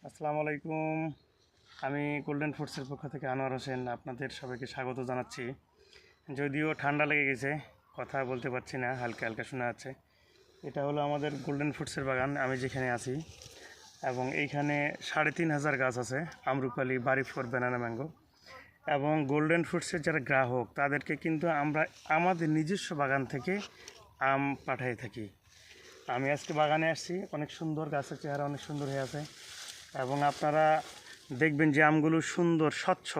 আসসালামু আলাইকুম। আমি গোল্ডেন ফুডসের পক্ষ থেকে আনোয়ার হোসেন আপনাদের সবাইকে স্বাগত জানাচ্ছি। যদিও ঠান্ডা লেগে গেছে, কথা বলতে পারছি না, হালকা হালকা শোনা যাচ্ছে। এটা হলো আমাদের গোল্ডেন ফুডসের বাগান, আমি যেখানে আছি, এবং এইখানে ৩৫০০ গাছ আছে আমরুপালি, বাড়িফোর, ব্যানানা ম্যাঙ্গো। এবং গোল্ডেন ফুডসের যারা গ্রাহক তাদেরকে কিন্তু আমরা আমাদের নিজস্ব বাগান থেকে আম পাঠিয়ে থাকি। আমি আজকে বাগানে আসছি, অনেক সুন্দর, গাছের চেহারা অনেক সুন্দর হয়ে আছে, এবং আপনারা দেখবেন যে আমগুলো সুন্দর স্বচ্ছ।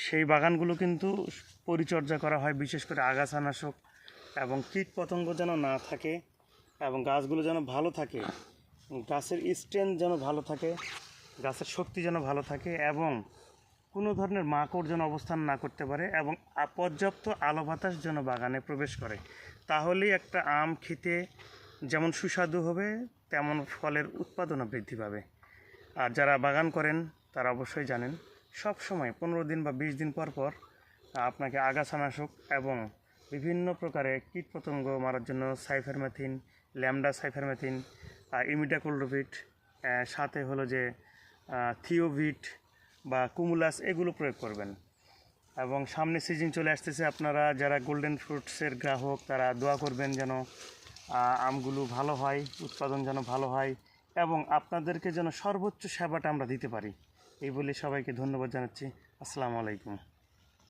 সেই বাগানগুলো কিন্তু পরিচর্যা করা হয় বিশেষ করে আগাছানাশক এবং কীট পতঙ্গ যেন না থাকে, এবং গাছগুলো যেন ভালো থাকে, গাছের স্ট্রেংথ যেন ভালো থাকে, গাছের শক্তি যেন ভালো থাকে, এবং কোনো ধরনের মাকড় যেন অবস্থান না করতে পারে, এবং পর্যাপ্ত আলো বাতাস যেন বাগানে প্রবেশ করে। তাহলেই একটা আম খেতে যেমন সুস্বাদু হবে, তেমন ফলের উৎপাদনও বৃদ্ধি পাবে। আর যারা বাগান করেন তারা অবশ্যই জানেন, সব সময় 15 দিন বা 20 দিন পর পর আপনাকে আগাছানাশক এবং বিভিন্ন প্রকারের কীটপতঙ্গ মারার জন্য সাইফারমেথিন, ল্যামডা সাইফারমেথিন, ইমিডাক্লোপিড, সাথে হলো যে থিওভিট বা কুমুলাস, এগুলো প্রয়োগ করবেন। এবং সামনে সিজন চলে আসতেছে, আপনারা যারা গোল্ডেন ফ্রুটসের গ্রাহক তারা দোয়া করবেন যেন আমগুলো ভালো হয়, উৎপাদন যেন ভালো হয়, এবং আপনাদেরকে যেন সর্বোচ্চ সেবাটা আমরা দিতে পারি। এই বলে সবাইকে ধন্যবাদ জানাচ্ছি। আসসালামু আলাইকুম।